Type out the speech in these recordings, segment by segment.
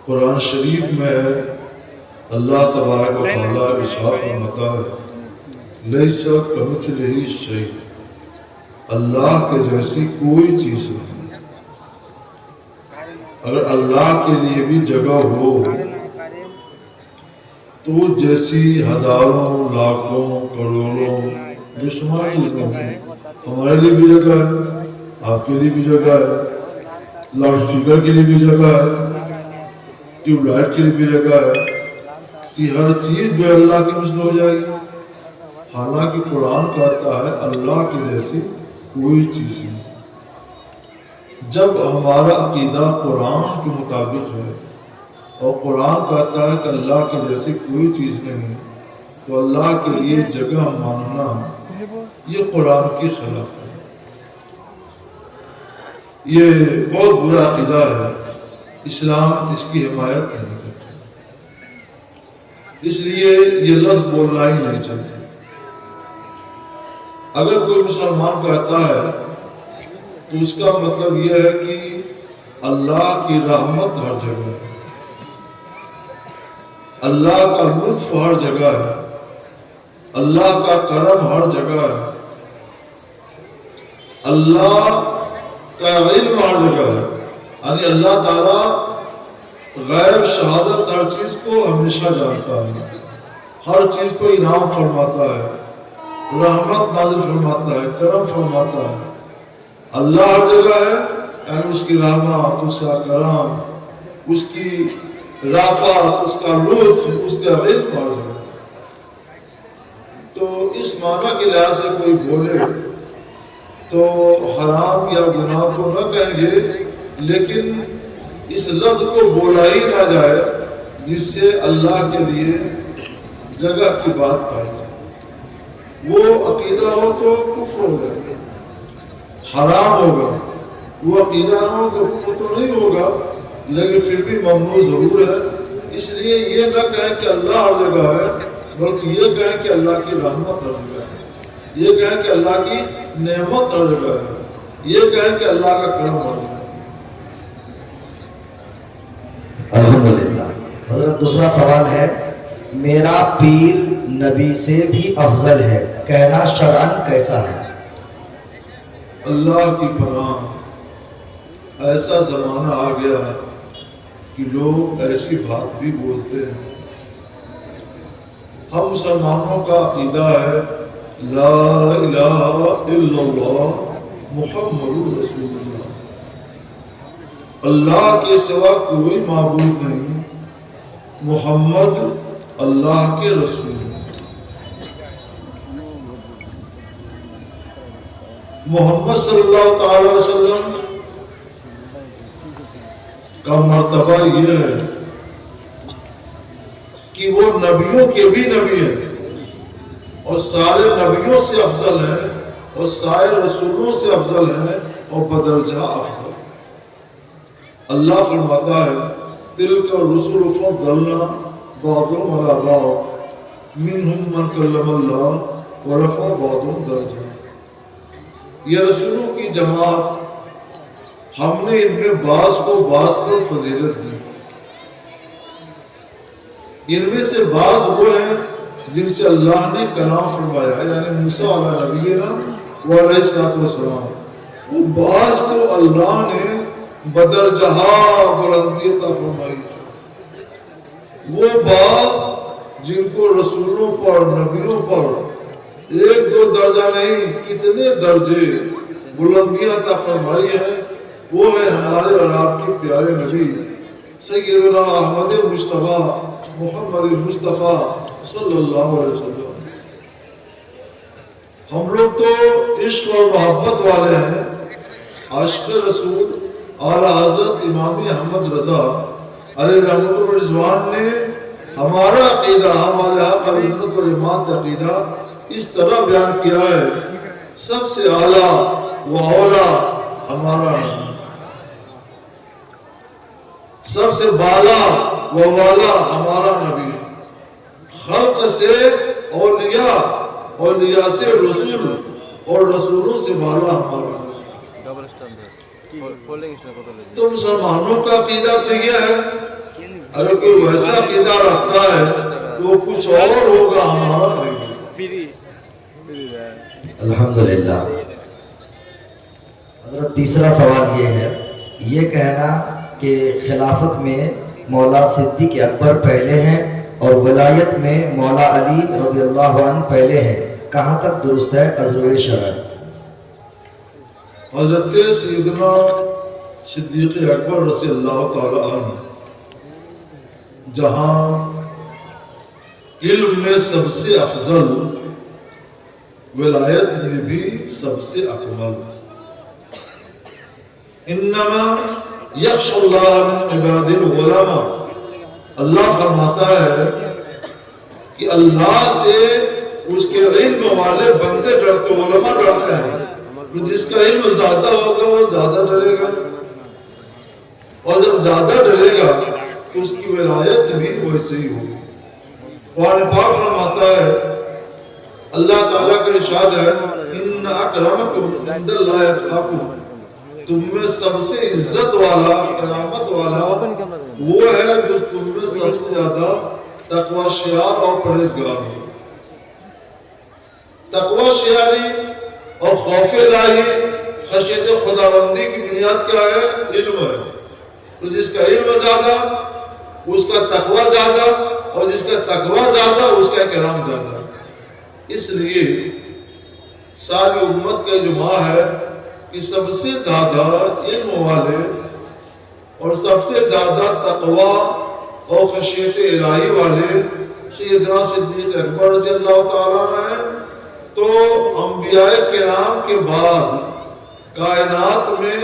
قرآن شریف میں اللہ تبارک و تعالیٰ ارشاد فرماتا ہے لیس کمثلہ شیء، اللہ کے جیسی کوئی چیز نہیں۔ اگر اللہ کے لیے بھی جگہ ہو تو جیسی ہزاروں لاکھوں کروڑوں بے شمار چیزوں ہمارے لیے بھی جگہ ہے، آپ کے لیے بھی جگہ ہے، لاؤڈ اسپیکر کے لیے بھی جگہ ہے، ٹیوب لائٹ کے لیے بھی جگہ ہے، کہ ہر چیز جو اللہ کی مثل ہو جائے گی۔ حالانکہ قرآن کہتا ہے اللہ کی جیسی کوئی چیز نہیں۔ جب ہمارا عقیدہ قرآن کے مطابق ہے اور قرآن کہتا ہے کہ اللہ کی جیسی کوئی چیز نہیں، تو اللہ کے لیے جگہ ماننا یہ قرآن کی خلاف ہے، یہ بہت برا عقیدہ ہے۔ اسلام اس کی حمایت نہیں کرتا، اس لیے یہ لفظ بولنا ہی نہیں چاہیے۔ اگر کوئی مسلمان کہتا ہے تو اس کا مطلب یہ ہے کہ اللہ کی رحمت ہر جگہ ہے، اللہ کا لطف ہر جگہ ہے، اللہ کا کرم ہر جگہ ہے، اللہ کا علم ہر جگہ ہے، یعنی اللہ تعالیٰ غیب شہادت ہر چیز کو ہمیشہ جانتا ہے، ہر چیز کو انعام فرماتا ہے، رحمت نازل فرماتا ہے، کرم فرماتا ہے۔ اللہ ہر جگہ ہے، یعنی اس کی رحمت، اس کا کرم، اس کی رافت، اس کا لطف، اس کا علم ہر جگہ۔ تو اس معنی کے لحاظ سے کوئی بولے تو حرام یا گناہ کو نہ کہیں گے، لیکن اس لفظ کو بولا ہی نہ جائے جس سے اللہ کے لیے جگہ کی بات پائی جائے۔ وہ عقیدہ ہو تو کفر ہوگا، حرام ہوگا، وہ عقیدہ نہ ہو تو کفر تو نہیں ہوگا، لیکن پھر بھی ممنوع ضرور ہے۔ اس لیے یہ نہ کہیں کہ اللہ ہر جگہ ہے، بلکہ یہ کہیں کہ اللہ کی رحمت ہر جگہ ہے، یہ کہیں کہ اللہ کی نعمت ہر جگہ ہے، یہ کہیں کہ اللہ کا کرم ہر جگہ ہے۔ الحمدللہ۔ حضرت دوسرا سوال ہے، میرا پیر نبی سے بھی افضل ہے، کہنا شرعاً کیسا ہے؟ اللہ کی پناہ، ایسا زمانہ آ گیا ہے کہ لوگ ایسی بات بھی بولتے ہیں۔ ہم مسلمانوں کا عقیدہ ہے لا الہ الا اللہ محمد رسول اللہ، اللہ کے سوا کوئی معبود نہیں، محمد اللہ کے رسول ہیں۔ محمد صلی اللہ تعالی وسلم کا مرتبہ یہ ہے کہ وہ نبیوں کے بھی نبی ہیں اور سارے نبیوں سے افضل ہیں اور سارے رسولوں سے افضل ہیں اور بدرجہ افضل ہیں۔ اللہ فرماتا ہے تلک الرسل فضلنا بعضهم على بعض منهم من کلم اللہ ورفع بعضهم درجات۔ یہ رسولوں کی جماعت، ہم نے ان میں بعض کو بعض پر فضیلت دی، ان میں سے بعض وہ ہیں جن سے اللہ نے کلام فرمایا، یعنی موسیٰ علیہ نبینا وعلیہ السلام، وہ بعض کو اللہ نے بدرجہ بلندی عطا فرمائی۔ وہ بعض جن کو رسولوں پر، نبیوں پر ایک دو درجہ نہیں کتنے درجے بلندیاں عطا فرمائی ہیں، وہ ہے ہمارے اور آپ کے پیارے نبی سیدنا احمد مصطفیٰ محمد مصطفیٰ صلی اللہ علیہ وسلم۔ ہم لوگ تو عشق اور محبت والے ہیں۔ عاشق رسول اعلیٰ حضرت امام احمد رضا علیہ رحمت و رضوان نے ہمارا عقیدہ، ہمارے آپ کا سنت و جماعت عقیدہ اس طرح بیان کیا ہے، سب سے اعلیٰ و اولیٰ ہمارا نبی، سب سے بالا و والا ہمارا نبی، خلق سے اولیاء، اولیاء سے رسول اور رسولوں سے بالا ہمارا نبی۔ تو مسلمانوں کا عقیدہ تو یہ ہے، اگر کوئی ویسا عقیدہ رکھتا ہے تو وہ کچھ اور ہوگا، ہمارا نہیں ہوگا۔ الحمدللہ۔ حضرت تیسرا سوال یہ ہے، یہ کہنا کہ خلافت میں مولا صدیق اکبر پہلے ہیں اور ولایت میں مولا علی رضی اللہ عنہ پہلے ہیں، کہاں تک درست ہے؟ عذر شرع۔ حضرت سیدنا صدیق اکبر رضی اللہ تعالی عنہ جہاں علم میں سب سے افضل، ولایت میں بھی سب سے اکمل، انما یخشی اللہ من عباد العلماء، اللہ فرماتا ہے کہ اللہ سے اس کے علم والے بندے ڈرتے، علماء ڈرتے ہیں۔ جس کا علم زیادہ ہوگا وہ زیادہ ڈرے گا، اور جب زیادہ ڈرے گا تو اس کی ولایت بھی ویسے ہی ہوگی۔ قرآن پاک فرماتا ہے، اللہ تعالیٰ کا ارشاد ہے، ان اکرمکم عند اللہ اتقاکم، تم میں سب سے عزت والا، کرامت والا وہ ہے جو تم میں سب سے زیادہ تقوی شیار اور پرہیزگار ہو۔ تقوی شیاری اور خوف الہی، خشیت خداوندی کی بنیاد کیا ہے؟ علم ہے۔ تو جس کا علم زیادہ اس کا تقوی زیادہ، اور جس کا تقوی زیادہ اس کا کرام زیادہ۔ اس لیے ساری امت کا اجماع ہے کہ سب سے زیادہ علم والے اور سب سے زیادہ تقوی اور خشیت الہی والے سیدنا صدیق اکبر رضی اللہ تعالیٰ عنہ ہیں۔ تو انبیاء کرام کے بعد کائنات میں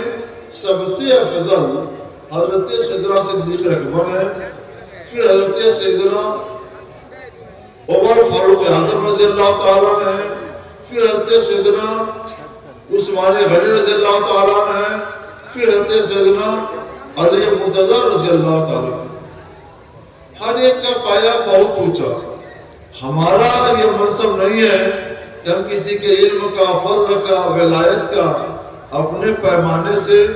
سب سے افضل حضرت سیدنا صدیق اکبر ہیں، پھر حضرت سیدنا عمر فاروق اعظم رضی اللہ تعالیٰ عنہ ہیں، پھر حضرت سیدنا عثمان غنی رضی اللہ تعالیٰ عنہ ہیں، پھر حضرت سیدنا علی مرتضیٰ رضی اللہ تعالیٰ عنہ۔ ہر ایک کا پایا بہت اونچا۔ ہمارا یہ منصب نہیں ہے کہ ہم کسی کے علم کا، فضل کا، ولایت کا اپنے پیمانے سے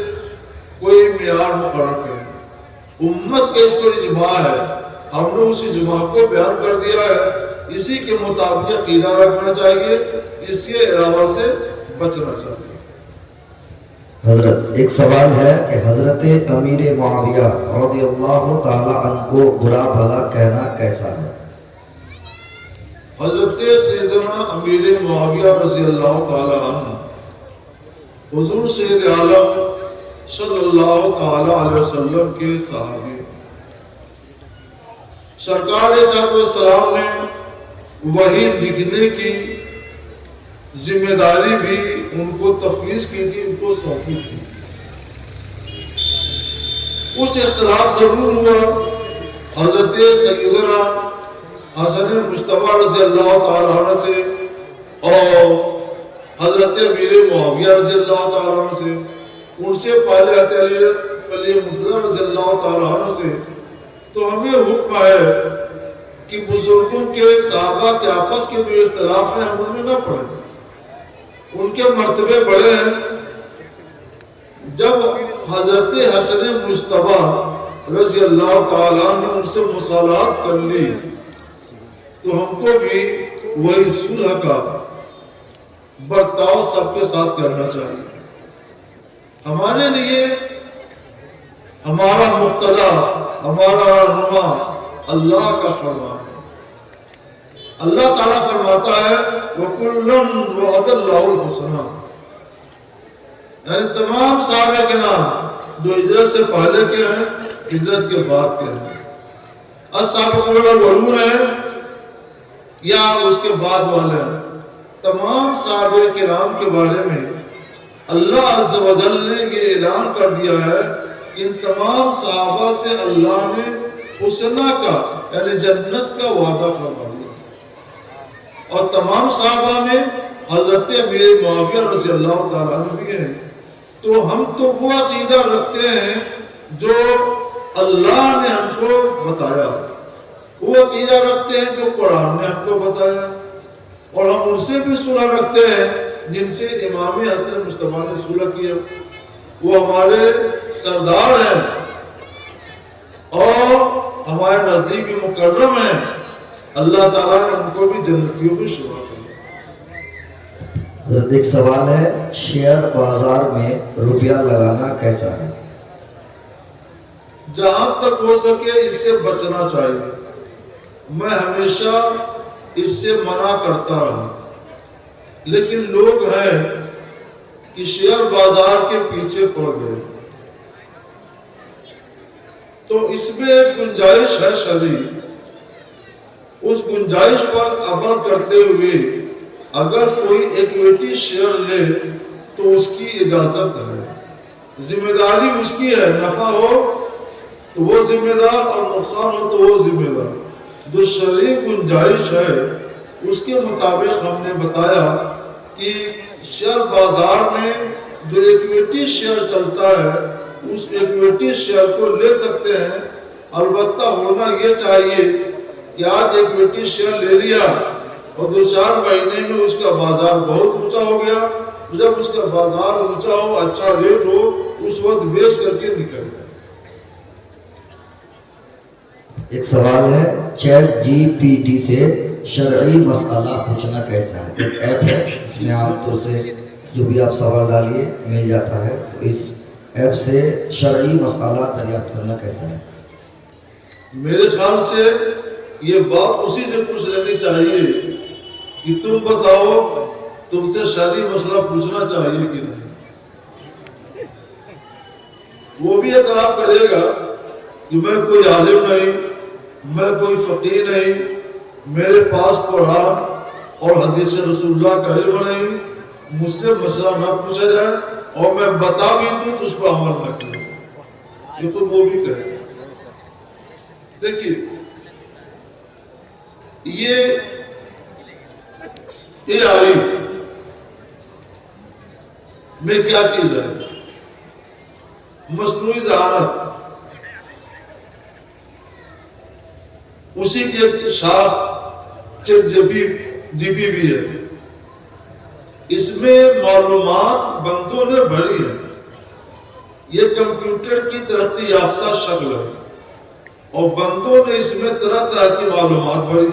کوئی معیار مقرر کریں۔ امت کا اس پر اجماع ہے، ہم نے اس اجماع کو بیان کر دیا ہے، اسی کے مطابق عقیدہ رکھنا چاہیے، اس کے علاوہ سے بچنا چاہیے۔ حضرت ایک سوال ہے کہ حضرت امیر معاویہ رضی اللہ تعالی عنہ کو برا بھلا کہنا کیسا ہے؟ حضرت سیدنا امیر معاویہ رضی اللہ تعالی عنہ حضور سید عالم صلی اللہ تعالی علیہ وسلم کے صحابی، سرکار صلی اللہ علیہ وسلم نے وحی لکھنے کی ذمہ داری بھی ان کو تفویض کی تھی، ان کو سونپی تھی۔ کچھ اختلاف ضرور ہوا حضرت سیدنا حسن مجتبی رضی اللہ تعالیٰ عنہ سے اور حضرت امیر معاویہ رضی اللہ تعالیٰ عنہ سے، ان سے پہلے علی مرتضیٰ رضی اللہ تعالیٰ عنہ سے۔ تو ہمیں حکم ہے کہ بزرگوں کے، صحابہ کے آپس کے جو اختلاف ہیں ہم ان میں نہ پڑیں، ان کے مرتبے بڑے ہیں۔ جب حضرت حسن مجتبی رضی اللہ تعالیٰ عنہ نے ان سے مصالحت کر لی تو ہم کو بھی وہی صلح کا برتاؤ سب کے ساتھ کرنا چاہیے۔ ہمارے لیے ہمارا مقتدی، ہمارا رہنما اللہ کا فرمان ہے۔ اللہ تعالیٰ فرماتا ہے وَكُلًّا وَعَدَ اللَّهُ الْحُسْنَىٰ، یعنی تمام صحابہ کے نام جو ہجرت سے پہلے کے ہیں، ہجرت کے بعد کے ہیں، السابقون الاولون ہیں یا اس کے بعد والے ہیں، تمام صحابہ کرام کے بارے میں اللہ عز و جل نے یہ اعلان کر دیا ہے کہ ان تمام صحابہ سے اللہ نے حسنہ کا یعنی جنت کا وعدہ فرما دیا، اور تمام صحابہ میں حضرت امیر معاویہ رضی اللہ تعالیٰ عنہ بھی ہیں۔ تو ہم تو وہ عقیدہ رکھتے ہیں جو اللہ نے ہم کو بتایا، وہ عقیدہ رکھتے ہیں جو قرآن نے ہم کو بتایا، اور ہم ان سے بھی صلح رکھتے ہیں جن سے امام حسن مجتبی نے صلح کیا۔ وہ ہمارے سردار ہیں اور ہمارے نزدیک بھی مکرم ہیں. اللہ تعالیٰ نے ان کو بھی جنتیوں میں شمار کیا. حضرت ایک سوال ہے، شیئر بازار میں روپیہ لگانا کیسا ہے؟ جہاں تک ہو سکے اس سے بچنا چاہیے. میں ہمیشہ اس سے منع کرتا رہا، لیکن لوگ ہیں کہ شیئر بازار کے پیچھے پڑ گئے. تو اس میں ایک گنجائش ہے شرعی، اس گنجائش پر عمل کرتے ہوئے اگر کوئی ایکویٹی شیئر لے تو اس کی اجازت ہے. ذمہ داری اس کی ہے، نفع ہو تو وہ ذمہ دار اور نقصان ہو تو وہ ذمہ دار. جو شرعی گنجائش ہے اس کے مطابق ہم نے بتایا کہ شیئر بازار میں جو ایکویٹی شیئر چلتا ہے اس ایکویٹی شیئر کو لے سکتے ہیں. البتہ ہونا یہ چاہیے کہ آج ایکویٹی شیئر لے لیا اور 2-4 مہینے میں اس کا بازار بہت اونچا ہو گیا. جب اس کا بازار اونچا ہو، اچھا ریٹ ہو، اس وقت بیچ کر کے نکل جائے. ایک سوال ہے، چیٹ جی پی ٹی سے شرعی مسئلہ پوچھنا کیسا ہے؟ ایک ایپ ہے اس میں عام طور سے جو بھی آپ سوال ڈالیے مل جاتا ہے، تو اس ایپ سے شرعی مسئلہ دریافت کرنا کیسا ہے؟ میرے خیال سے یہ بات اسی سے پوچھ لینی چاہیے کہ تم بتاؤ تم سے شرعی مسئلہ پوچھنا چاہیے کہ نہیں. وہ بھی اعتراف کرے گا کہ میں کوئی عالم نہیں، میں کوئی فقیہ نہیں، میرے پاس قرآن اور حدیث رسول اللہ کا علم نہیں، مجھ سے مسئلہ نہ پوچھا جائے اور میں بتا بھی دوں تو اس پر عمل نہ کروں. یہ تو وہ بھی کہے گا. دیکھیے یہ AI میں کیا چیز ہے؟ مصنوعی ذہانت. اسی کی ایک شاخ چیٹ جی پی بھی ہے. اس میں معلومات بندوں نے بھری ہے. یہ کمپیوٹر کی ترقی یافتہ شکل ہے اور بندوں نے اس میں طرح طرح کی معلومات بھری.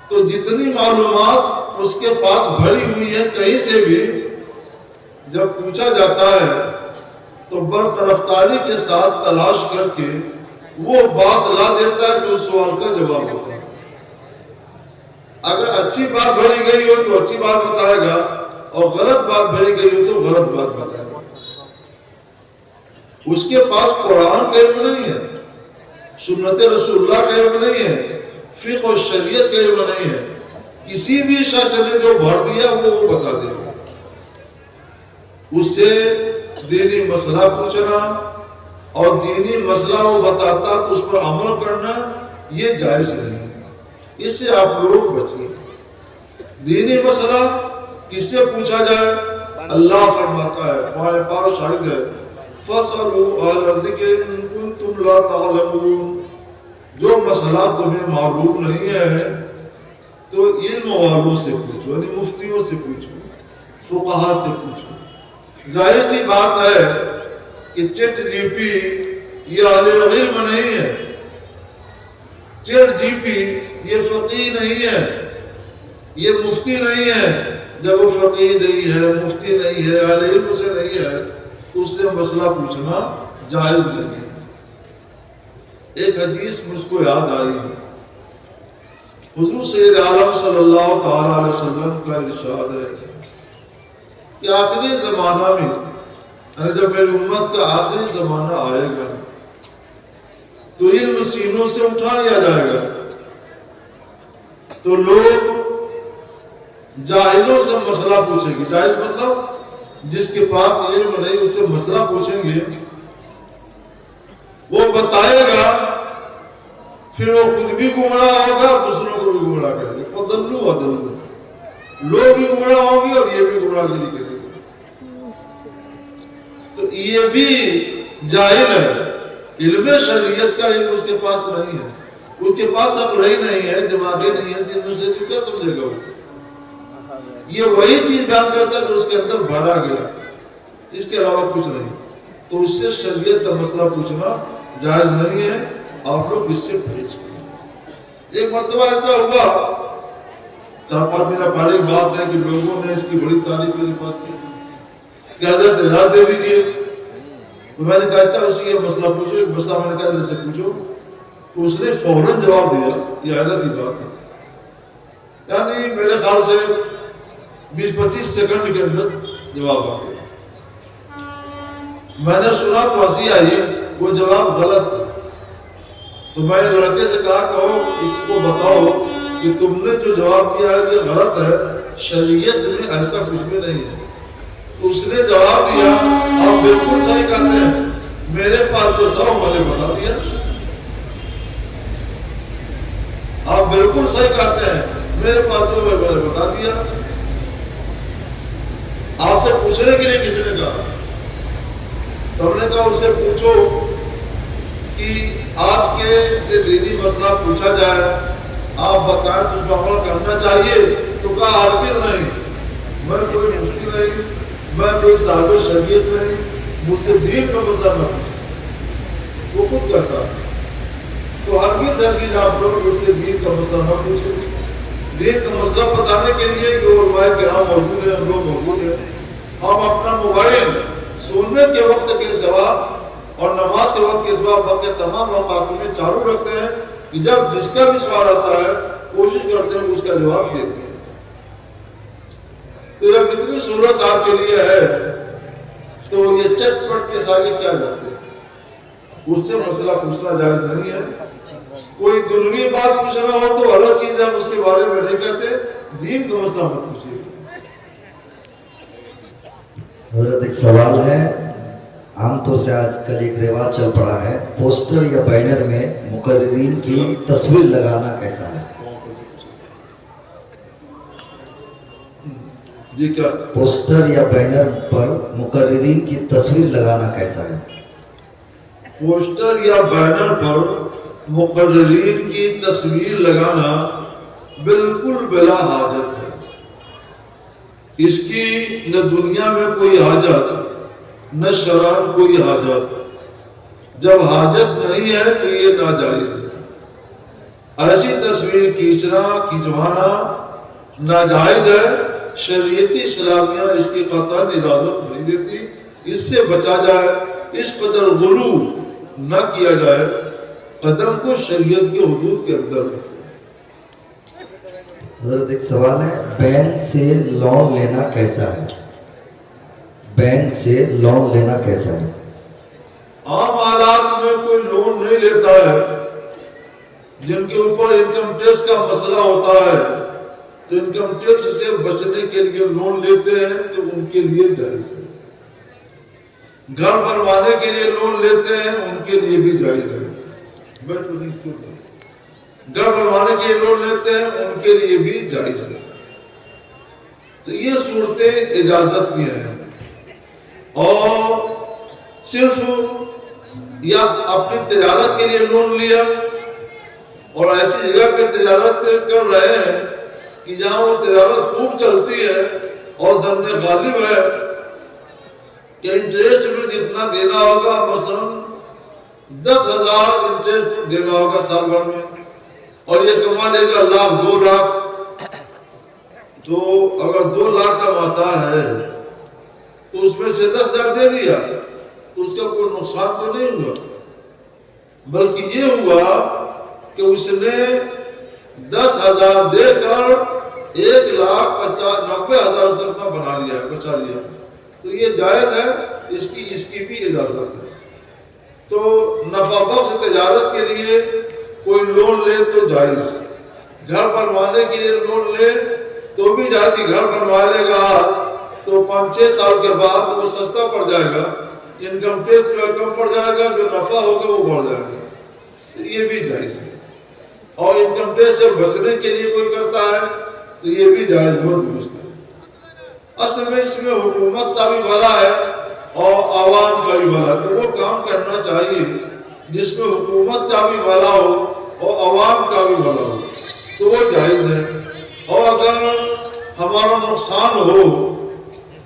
تو جتنی معلومات اس کے پاس بھری ہوئی ہے کہیں سے بھی جب پوچھا جاتا ہے تو برطرفداری کے ساتھ تلاش کر کے وہ بات لا دیتا ہے جو سوال کا جواب ہوتا ہے. اگر اچھی بات بھری گئی ہو تو اچھی بات بتائے گا اور غلط بات بھری گئی ہو تو غلط بات بتائے گا. اس کے پاس قرآن کا علم نہیں ہے، سنت رسول اللہ کا علم نہیں ہے، فقہ و شریعت کا علم نہیں ہے. کسی بھی شخص نے جو بھر دیا وہ بتا دے گا. اس سے دینی مسئلہ پوچھنا اور دینی مسئلہ وہ بتاتا تو اس پر عمل کرنا یہ جائز نہیں ہے. اس سے آپ لوگ بچیں. دینی مسئلہ کس سے پوچھا جائے؟ اللہ فرماتا ہے، ہمارے پاس شاہد ہے، فَاسْأَلُوا أَهْلَ الذِّكْرِ إِن كُنتُمْ لَا تَعْلَمُونَ. جو مسئلہ تمہیں معلوم نہیں ہے تو علم والوں سے پوچھو، یعنی مفتیوں سے پوچھو، فقہا سے پوچھو. ظاہر سی بات ہے کہ چیٹ جی پی یہ اہل علم نہیں ہے. چیٹ جی پی یہ فقیہ نہیں ہے، یہ مفتی نہیں ہے. جب وہ فقیہ نہیں ہے، مفتی نہیں ہے، اہل علم سے نہیں ہے تو اس سے مسئلہ پوچھنا جائز نہیں ہے. ایک حدیث مجھ کو یاد آئی، حضور سید عالم صلی اللہ تعالی علیہ وسلم کا ارشاد ہے کہ آخری زمانہ میں، یعنی جب میری امت کا آخری زمانہ آئے گا تو علم سینوں سے اٹھا لیا جائے گا. تو لوگ جاہلوں سے مسئلہ پوچھیں گے. جائز مطلب جس کے پاس علم نہیں اس سے مسئلہ پوچھیں گے، وہ بتائے گا، پھر وہ خود بھی گمراہ ہوگا، دوسروں کو بھی گمراہ کرے گا. فضلوا وضلوا. لوگ بھی گمراہ ہوں گے اور یہ بھی گمراہ نہیں کرے گا. تو یہ بھی جاہل ہے، علم شریعت کا علم اس کے پاس نہیں ہے، اس کے پاس عقل ہی نہیں ہے، دماغ ہی نہیں ہے، دین سے کیا سمجھے گا وہ؟ یہ وہی چیز بیان کرتا ہے جو اس کے اندر بھرا گیا. اس کے علاوہ کچھ نہیں، تو اس سے شریعت کا مسئلہ پوچھنا جائز نہیں ہے، آپ لوگ اس سے پوچھ کریں۔ ایک مرتبہ ایسا ہوا، 4-5 دن پہلے بات ہے کہ لوگوں نے اس کی بڑی تعریف میری بات کی کہ حضرت اجازت دے دیجیے، تو میں نے کہا اچھا اس یہ مسئلہ پوچھو، ایک مسئلہ میں نے کہا ان سے پوچھو، تو اس نے فوراً جواب دیا، یہ حیرت کی بات ہے، یعنی میرے خیال سے 20-25 سیکنڈ کے اندر جواب آ گیا۔ میں نے سنا تو ہنسی آئی، وہ جواب غلط ہے، تو میں نے لڑکے سے کہا کہو اس کو بتاؤ کہ تم نے جو جواب دیا ہے یہ غلط ہے، شریعت میں ایسا کچھ بھی نہیں ہے۔ اس نے جواب دیا آپ بالکل صحیح کہتے ہیں، میرے پاس جو تھا میں نے بتا دیا، آپ بالکل صحیح کہتے ہیں، میرے پاس جو میں نے بتا دیا۔ آپ سے پوچھنے کے لیے کسی نے کہا، تو ہم نے کہا اس سے پوچھو کہ آپ کے سے دینی مسئلہ پوچھا جائے، آپ بتائیں تو اس پر عمل کرنا چاہیے، تو کہا ہرگز نہیں، میں کوئی مفتی نہیں، میں کوئی صاحب شریعت نہیں، مجھ سے دین کا مسئلہ نہ پوچھیں، وہ خود کہتا ہے، تو ہرگز آپ لوگ اس سے دین کا مسئلہ نہ پوچھیں۔ دین کا مسئلہ بتانے کے لیے جو علماء کرام موجود ہیں، ہم لوگ موجود ہیں، ہم اپنا موبائل سونے کے وقت کے سوا اور نماز کے وقت کے سوا وقت تمام اوقات میں چالو رکھتے ہیں کہ جب جس کا بھی سوال آتا ہے کوشش کرتے ہیں اس کا جواب دیتے ہیں۔ تو جب اتنی صورت آپ کے لیے ہے تو یہ چٹ پٹ کے آگے کیا جاتے ہیں، اس سے مسئلہ پوچھنا جائز نہیں ہے۔ کوئی دنوی بات پوچھنا ہو تو الگ چیز ہے، ہم اس کے بارے میں نہیں کہتے، دین کا مسئلہ مت پوچھیے۔ حضرت ایک سوال ہے، عام طور سے آج کل ایک رواج چل پڑا ہے، پوسٹر یا بینر میں مقررین کی تصویر لگانا کیسا ہے؟ جی کیا؟ پوسٹر یا بینر پر مقررین کی تصویر لگانا کیسا ہے؟ پوسٹر یا بینر پر مقررین کی تصویر لگانا بالکل بلا حاجت ہے، اس کی نہ دنیا میں کوئی حاجت نہ شرعاً کوئی حاجت۔ جب حاجت نہیں ہے تو یہ ناجائز ہے، ایسی تصویر کھینچوانا ناجائز ہے، شریعتی اسلامیہ اس کی قطعاً اجازت نہیں دیتی، اس سے بچا جائے، اس قدر غلو نہ کیا جائے، قدم کو شریعت کے حدود کے اندر رکھیں۔ حضرت ایک سوال ہے، بینک سے لون لینا کیسا ہے؟ بینک سے لون لینا کیسا ہے؟ عام حالات میں کوئی لون نہیں لیتا ہے، جن کے اوپر انکم ٹیکس کا مسئلہ ہوتا ہے تو انکم ٹیکس سے بچنے کے لیے لون لیتے ہیں تو ان کے لیے جائز ہے۔ گھر بنوانے کے لیے لون لیتے ہیں ان کے لیے بھی جائز ہے، گھر بنوانے کے لیے لون لیتے ہیں ان کے لیے بھی جائز ہے۔ تو یہ صورتیں اجازت کی ہیں، اور صرف یا اپنی تجارت کے لیے لون لیا اور ایسی جگہ پہ تجارت کر رہے ہیں کہ جہاں وہ تجارت خوب چلتی ہے اور ظن غالب ہے کہ انٹریسٹ میں جتنا دینا ہوگا، مثلا 10,000 انٹریسٹ دینا ہوگا سال بھر میں، اور یہ کما لے گا 1,00,000 2 لاکھ، تو اگر 2 لاکھ کماتا ہے تو اس میں سے 10,000 دے دیا تو اس کا کوئی نقصان تو نہیں ہوا، بلکہ یہ ہوا کہ اس نے 10,000 دے کر 1,90,000 اس نے اپنا بنا لیا، بچا لیا، تو یہ جائز ہے، اس کی بھی اجازت ہے۔ تو نفع بخش تجارت کے لیے کوئی لون لے تو جائز، گھر بنوانے کے لیے لون لے تو بھی جائز، گھر بنوا لے گا آج تو 5-6 سال کے بعد وہ سستا پڑ جائے گا، انکم ٹیکس جو کم پڑ جائے گا، جو نفع ہوگا وہ بڑھ جائے گا، تو یہ بھی جائز ہے۔ اور انکم ٹیکس سے بچنے کے لیے کوئی کرتا ہے تو یہ بھی جائز و درست ہے۔ اصل میں اس میں حکومت کا بھی بھلا ہے اور عوام کا بھی بھلا ہے، تو وہ کام کرنا چاہیے جس میں حکومت کا بھی بھلا ہو اور عوام کا بھی بھلا ہو، تو وہ جائز ہے۔ اور اگر ہمارا نقصان ہو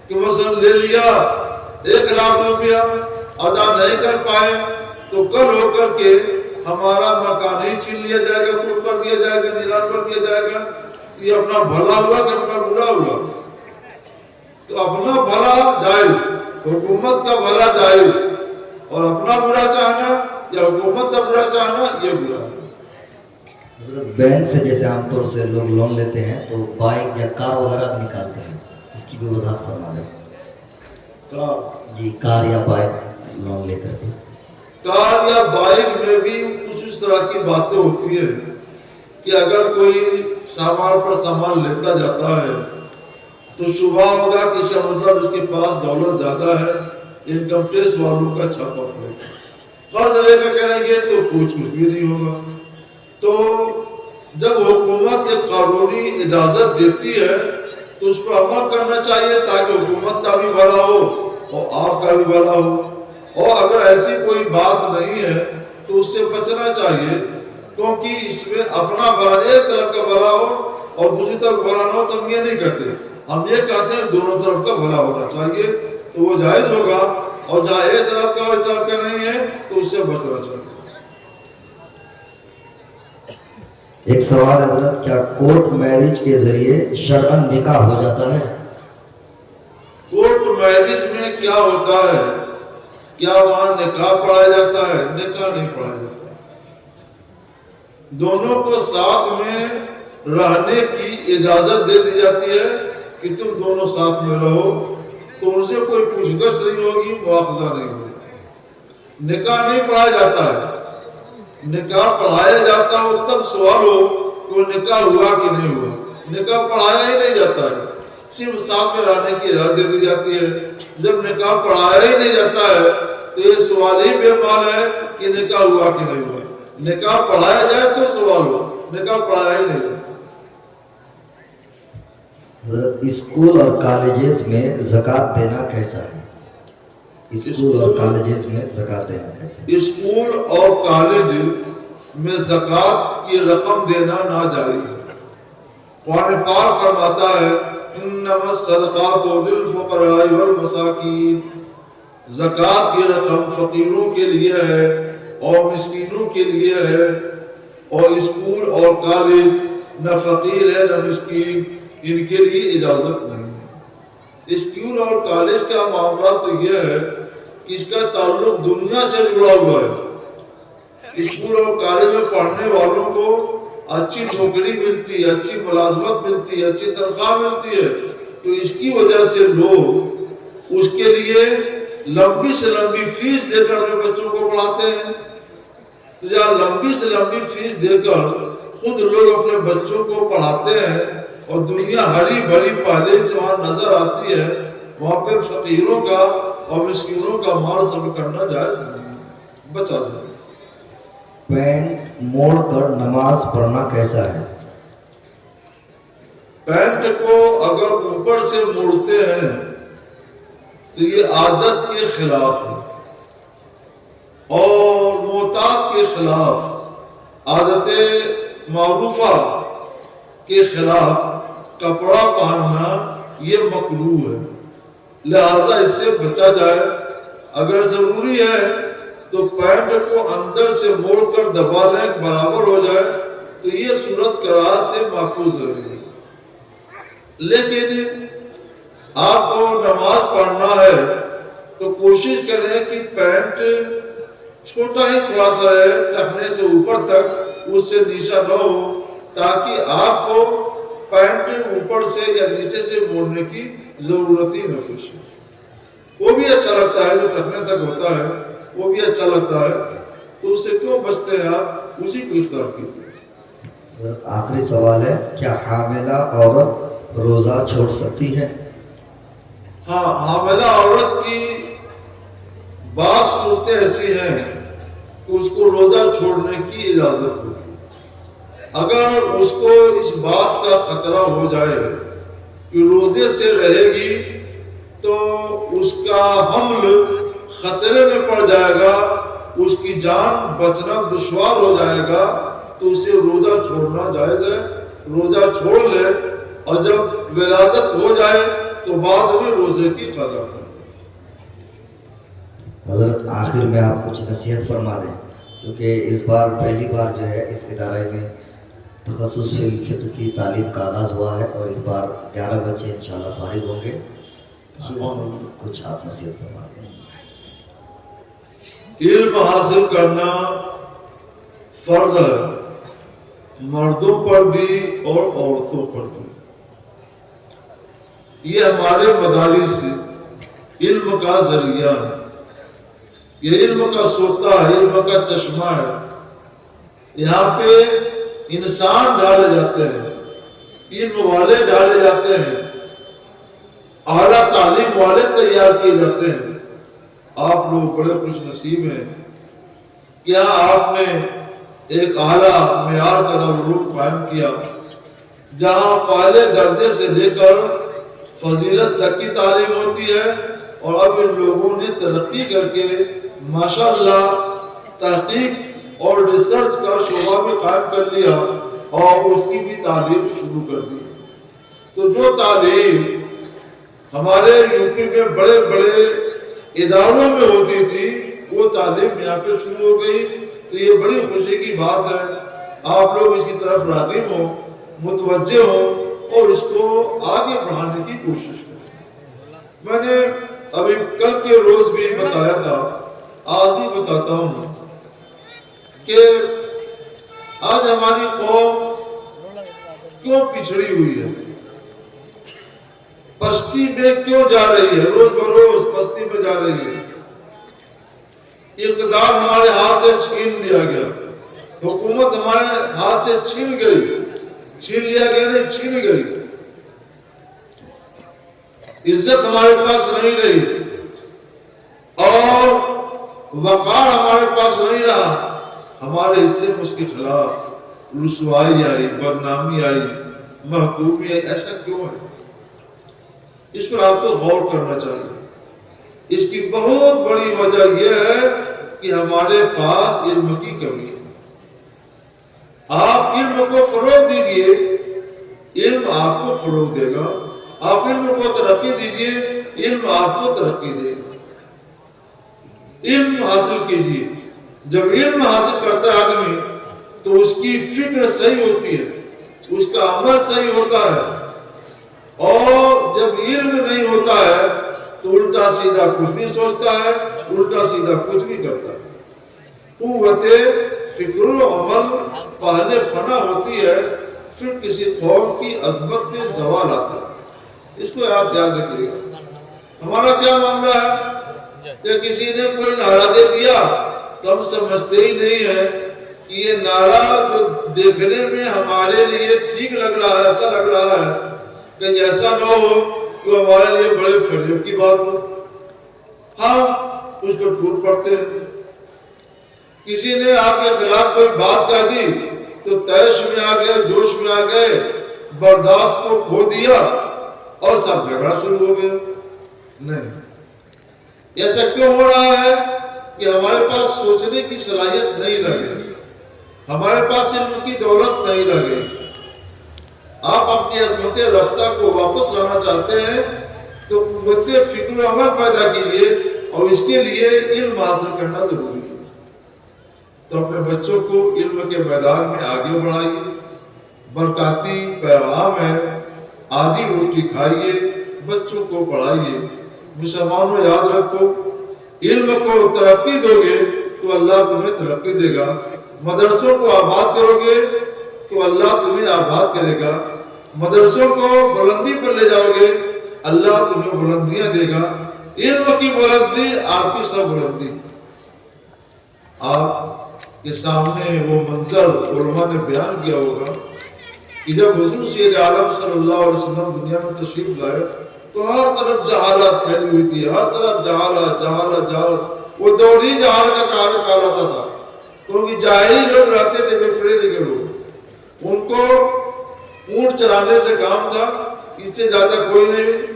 کہ مثلا لے لیا 1,00,000 روپیہ ادا نہیں کر پائے تو کل ہو کر کے ہمارا مکان ہی چھین لیا جائے گا، کور کر دیا جائے گا، نیلام کر دیا جائے گا. یہ اپنا بھلا ہوا کہ اپنا برا ہوا؟ تو اپنا بھلا جائز، حکومت کا بھلا جائز، اور اپنا برا چاہنا یا حکومت کا برا چاہنا یہ برا ہے. بینک سے جیسے عام طور سے لوگ لون لیتے ہیں تو بائک یا کار وغیرہ بھی نکالتے ہیں، اس کی بھی وضاحت فرما دیں. جی کار یا بائک لون لے کر کے کار یا بائک میں بھی کچھ اس طرح کی باتیں ہوتی ہیں کہ اگر کوئی سامان پر سامان لیتا جاتا ہے تو شبہ ہوگا کہ اس کا مطلب اس کے پاس دولت زیادہ ہے، انکم ٹیکس والوں کا چھاپا پڑے گا. قرض لے کر کریں گے تو کچھ بھی نہیں ہوگا. تو جب حکومت ایک قانونی اجازت دیتی ہے تو اس پر عمل کرنا چاہیے تاکہ حکومت کا بھی بھلا ہو اور آپ کا بھی بھلا ہو. اور اگر ایسی کوئی بات نہیں ہے تو اس سے بچنا چاہیے، کیونکہ اس میں اپنا بھلا ایک طرف کا بھلا ہو اور دوسری طرف بھلا نہ ہو تو ہم یہ نہیں کہتے. ہم یہ کہتے ہیں دونوں طرف کا بھلا ہونا چاہیے تو وہ جائز ہوگا، اور جہاں ایک طرف کا اور ایک طرف کا نہیں ہے تو اس سے بچنا چاہیے. ایک سوال حضرت، کیا کورٹ میرج کے ذریعے شرعاً نکاح ہو جاتا ہے؟ کورٹ میرج میں کیا ہوتا ہے؟ کیا وہاں نکاح پڑھایا جاتا ہے؟ نکاح نہیں پڑھایا جاتا. دونوں کو ساتھ میں رہنے کی اجازت دے دی جاتی ہے کہ تم دونوں ساتھ میں رہو، تو ان سے کوئی پوچھ گچھ نہیں ہوگی، مواخذہ نہیں ہوگی. نکاح نہیں پڑھایا جاتا ہے. نکاح پڑھایا جاتا ہو تب سوال ہو کہ نکاح ہوا کہ نہیں ہوا. نکاح پڑھایا ہی نہیں جاتا ہے، صرف ساتھ میں رہنے کی اجازت دے دی جاتی ہے. جب نکاح پڑھایا ہی نہیں جاتا ہے تو یہ سوال ہی بے مال ہے کہ نکاح ہوا کہ نہیں ہوا. نکاح پڑھایا جائے تو سوال ہو، نکاح پڑھایا ہی نہیں جاتا. حضرت اسکول اور کالجز میں زکوٰۃ دینا کیسا ہے؟ اسکول اور کالجز میں زکوٰۃ دینا کیسا ہے؟ اسکول اور کالج میں زکوٰۃ کی رقم دینا ناجائز ہے. قرآن پاک فرماتا ہے انما الصدقات للفقراء والمساکین، زکوٰۃ کی رقم فقیروں کے لیے ہے اور مسکینوں کے لیے ہے. اور اسکول اور کالج نہ فقیر ہے نہ مسکین، ان کے لیے اجازت نہیں ہے. اسکول اور کالج کا معاملہ تو یہ ہے کہ اس کا تعلق دنیا سے جڑا ہوا ہے. اسکول اور کالج میں پڑھنے والوں کو اچھی نوکری ملتی ہے، اچھی ملازمت ملتی ہے، اچھی تنخواہ ملتی ہے، تو اس کی وجہ سے لوگ اس کے لیے لمبی سے لمبی فیس دے کر اپنے بچوں کو پڑھاتے ہیں. تو جہاں لمبی سے لمبی فیس دے کر خود لوگ اپنے بچوں کو پڑھاتے ہیں اور دنیا ہری بھری پہلے سے وہاں نظر آتی ہے، وہاں پہ فقیروں کا اور مسکینوں کا مال صرف کرنا جائز نہیں ہے، بچا جائے. پینٹ موڑ کر نماز پڑھنا کیسا ہے؟ پینٹ کو اگر اوپر سے موڑتے ہیں تو یہ عادت کے خلاف ہے اور معتاد کے خلاف، عادت معروفہ کے خلاف کپڑا پہننا یہ مکروہ ہے. لہذا اس سے بچا جائے. اگر ضروری ہے تو پینٹ کو اندر سے موڑ کر دبا لیں برابر ہو جائے تو یہ صورت کراہت سے محفوظ رہے گی. لیکن آپ کو نماز پڑھنا ہے تو کوشش کریں کہ پینٹ چھوٹا ہی تھوڑا سا ہے، ٹخنے سے اوپر تک، اس سے نیچا نہ ہو، تاکہ آپ کو پینٹ اوپر سے یا نیچے سے موڑنے کی ضرورت ہی نہ پوچھے. وہ بھی اچھا لگتا ہے، جو ٹخنے تک ہوتا ہے وہ بھی اچھا لگتا ہے، تو اس سے کیوں بچتے ہیں آپ؟ اسی کو اختیار کیجیے. آخری سوال ہے، کیا حاملہ عورت روزہ چھوڑ سکتی ہے؟ ہاں، حاملہ عورت کی بعض صورتیں ایسی ہیں کہ اس کو روزہ چھوڑنے کی اجازت ہوگی. اگر اس کو اس بات کا خطرہ ہو جائے کہ روزے سے رہے گی تو اس کا حمل خطرے میں پڑ جائے گا، اس کی جان بچنا دشوار ہو جائے گا، تو اسے روزہ چھوڑنا جائز ہے. روزہ چھوڑ لے اور جب ولادت ہو جائے تو بعد میں روزے کی قضا کرے. حضرت آخر میں آپ کچھ نصیحت فرما دیں، کیونکہ اس بار پہلی بار جو ہے اس ادارے میں تخصص فی الفقہ کی تعلیم کا آغاز ہوا ہے، اور اس بار 11 بچے انشاءاللہ فارغ ہوں گے۔ سبحان اللہ۔ کچھ آپ نصیحت فرما دیں۔ علم حاصل کرنا فرض ہے، مردوں پر بھی اور عورتوں پر بھی۔ یہ ہمارے مدارس علم کا ذریعہ ہے، یہ علم کا سوتا ہے، علم کا چشمہ ہے۔ یہاں پہ انسان ڈالے جاتے ہیں، علم والے ڈالے جاتے ہیں، اعلیٰ تعلیم والے تیار کیے جاتے ہیں۔ آپ لوگ بڑے خوش نصیب ہیں، کیا آپ نے ایک اعلیٰ معیار کا دارالعلوم قائم کیا، جہاں پہلے درجے سے لے کر فضیلت تک کی تعلیم ہوتی ہے، اور اب ان لوگوں نے ترقی کر کے ماشاءاللہ تحقیق اور ریسرچ کا شعبہ بھی قائم کر لیا اور اس کی بھی تعلیم شروع کر دی۔ تو جو تعلیم ہمارے یو پی میں بڑے بڑے اداروں میں ہوتی تھی، وہ تعلیم یہاں پہ شروع ہو گئی۔ تو یہ بڑی خوشی کی بات ہے، آپ لوگ اس کی طرف راغب ہوں، متوجہ ہوں اور اس کو آگے بڑھانے کی کوشش کریں۔ میں نے ابھی کل کے روز بھی بتایا تھا، آج بھی بتاتا ہوں کہ آج ہماری قوم کیوں پچھڑی ہوئی ہے، پستی میں کیوں جا رہی ہے، روز بروز پستی میں جا رہی ہے۔ اقتدار ہمارے ہاتھ سے چھین لیا گیا، حکومت ہمارے ہاتھ سے چھین گئی، چھین لیا گیا نہیں، چھین گئی۔ عزت ہمارے پاس نہیں رہی اور وقار ہمارے پاس نہیں رہا۔ ہمارے حصے میں اس کے خلاف رسوائی آئی، بدنامی آئی، محکومی آئی۔ ایسا کیوں ہے؟ اس پر آپ کو غور کرنا چاہیے۔ اس کی بہت بڑی وجہ یہ ہے کہ ہمارے پاس علم کی کمی ہے۔ آپ علم کو فروغ دیجئے، علم آپ کو فروغ دے گا۔ آپ علم کو ترقی دیجئے، علم آپ کو ترقی دے گا۔ علم حاصل کیجئے۔ جب علم حاصل کرتا ہے آدمی تو اس کی فکر صحیح ہوتی ہے، اس کا عمل صحیح ہوتا ہے، اور جب علم نہیں ہوتا ہے تو الٹا سیدھا کچھ بھی سوچتا ہے، الٹا سیدھا کچھ بھی کرتا ہے۔ قوت فکر و عمل پہلے فنا ہوتی ہے، پھر کسی قوم کی عظمت میں زوال آتا ہے۔ اس کو آپ یاد رکھیے گا۔ ہمارا کیا معاملہ ہے کہ کسی نے کوئی نعرہ دے دیا تو ہم سمجھتے ہی نہیں ہے کہ یہ نعرہ جو دیکھنے میں ہمارے لیے ٹھیک لگ رہا ہے، اچھا لگ رہا ہے، کہ ایسا نہ ہو کہ ہمارے لیے بڑے فریب کی بات ہو، ہم اس پر ٹوٹ پڑتے ہیں۔ کسی نے آپ کے خلاف کوئی بات کہہ دی تو تیش میں آ گئے، جوش میں آ گئے، برداشت کو کھو دیا اور سب جھگڑا شروع ہو گیا۔ نہیں، ایسا کیوں ہو رہا ہے کہ ہمارے پاس سوچنے کی صلاحیت نہیں لگے، ہمارے پاس علم کی دولت نہیں لگے۔ آپ اپنی عظمت رفتہ کو واپس لانا چاہتے ہیں تو قوت فکر و عمل پیدا کیجیے، اور اس کے لیے علم حاصل کرنا ضروری ہے۔ تو اپنے بچوں کو علم کے میدان میں آگے بڑھائیے۔ برکاتی پیغام ہے، آدھی روٹی کھائیے، بچوں کو پڑھائیے۔ مسلمانوں یاد رکھو، علم کو ترقی دو گے تو اللہ تمہیں ترقی دے گا، مدرسوں کو آباد کرو گے تو اللہ تمہیں آباد کرے گا، مدرسوں کو بلندی پر لے جاؤ گے اللہ تمہیں بلندیاں دے گا۔ علم کی بلندی آپ کی سب بلندی۔ آپ کے سامنے وہ منظر علماء نے بیان کیا ہوگا کہ جب حضور سید عالم صلی اللہ علیہ وسلم دنیا میں تشریف لائے تو ہر طرف جہالت پھیلی ہوئی تھی، ہر طرف جہالت جہالت جہالت۔ وہ دور ہی جہالت کا کہلاتا تھا، کیونکہ جاہلی لوگ رہتے تھے، پڑھے لکھے لوگ، ان کو اونٹ چلانے سے کام تھا، اس سے زیادہ کوئی نہیں۔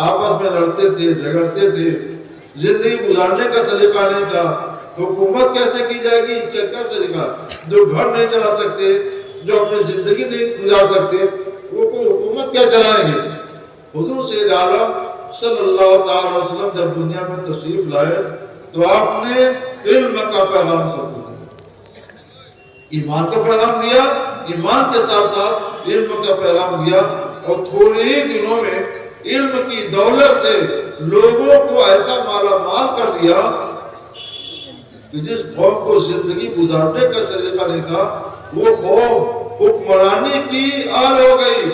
آپس میں لڑتے تھے، جھگڑتے تھے، زندگی گزارنے کا سلیقہ نہیں تھا۔ حکومت کیسے کی جائے گی، کیا سلیقہ؟ جو گھر نہیں چلا سکتے، جو اپنی زندگی نہیں گزار سکتے، وہ کوئی حکومت کیا چلائیں گے؟ حضور سید عالم صلی اللہ تعالی وسلم جب دنیا میں تشریف لائے تو آپ نے علم کا پیغام سب کو دیا، ایمان کا پیغام دیا، ایمان کے ساتھ ساتھ علم کا پیغام دیا، اور تھوڑے ہی دنوں میں علم کی دولت سے لوگوں کو ایسا مالا مال کر دیا کہ جس قوم کو زندگی گزارنے کا طریقہ نہیں تھا وہ قوم حکمرانی کی آل ہو گئی،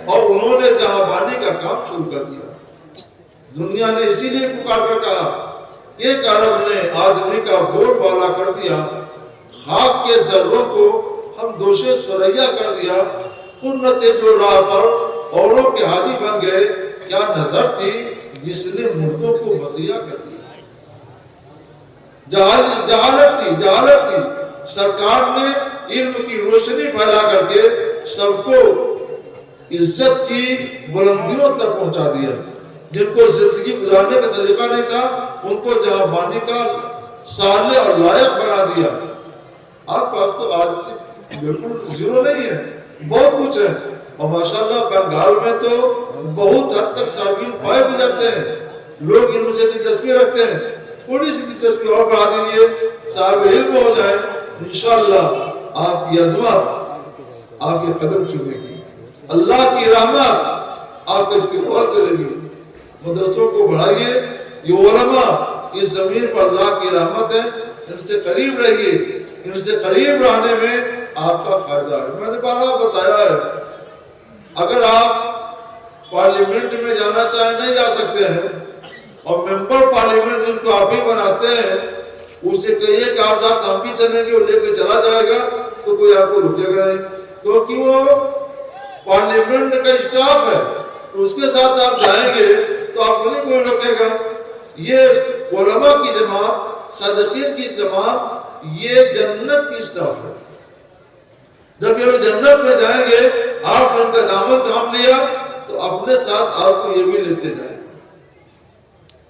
اور انہوں نے جہاں بانی کا کام شروع کر دیا۔ دنیا نے اسی لیے پکار کر کہا، ایک عرب نے آدمی کا بول بالا کر دیا، خاک کے ذروں کو ہم دوشے سریا کر دیا، خنت جو راہ پر اوروں کے ہادی بن گئے، کیا نظر تھی جس نے مردوں کو مسیحا کر دیا۔ جہالت تھی، سرکار نے علم کی روشنی پھیلا کر کے سب کو عزت کی بلندیوں تک پہنچا دیا۔ جن کو زندگی گزارنے کا سلیقہ نہیں تھا ان کو جہاں بانی کا صالح اور لائق بنا دیا۔ آپ پاس تو آج سے بالکل زیرو نہیں ہے، بہت کچھ ہے، اور ماشاءاللہ بنگال میں تو بہت حد تک شاگرد پائے بھی جاتے ہیں، لوگ ان سے دلچسپی رکھتے ہیں، تھوڑی سی دلچسپی اور بڑھا دیجیے، صاحب علم ہو جائے، انشاءاللہ آپ کی عظمت آپ کے قدم چومے گی، اللہ کی رحمت آپ کا استقبال کرے گی۔ مدرسوں کو بڑھائیے، یہ علماء اس زمین پر اللہ کی رحمت ہے، ان سے قریب رہیے، ان سے قریب رہنے میں آپ کا فائدہ ہے۔ میں نے بارہا بتایا ہے، اگر آپ پارلیمنٹ میں جانا چاہیں نہیں جا سکتے ہیں، اور ممبر پارلیمنٹ جن کو آپ ہی بناتے ہیں اس سے کہیے کہ آپ ساتھ ہم بھی چلیں گے، وہ لے کے چلا جائے گا تو کوئی آپ کو رکے گا نہیں، کیونکہ وہ پارلیمنٹ کا اسٹاف ہے، اس کے ساتھ آپ جائیں گے تو آپ کو نہیں کوئی روکے گا۔ یہ علماء کی جماعت، صادقین کی جماعت، یہ جنت کی اسٹاف ہے۔ جب یہ لوگ جنت میں جائیں گے، آپ نے ان کا دامن تھام لیا تو اپنے ساتھ آپ کو یہ بھی لیتے جائیں گے،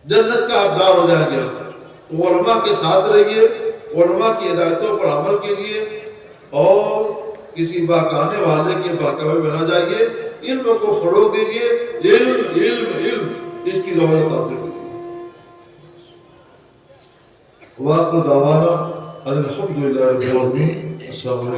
جنت کا حقدار ہو جائیں گے۔ تو علماء کے ساتھ رہیے، علماء کی ہدایتوں پر عمل کیجیے، اور کسی بہکانے والے کے بہکاوے میں نہ جائیے، علم کو فروغ دیجیے، علم علم علم اس کی دولت حاصل کیجیے۔ وآخر دعوانا الحمدللہ رب العالمین۔ السلام علیکم۔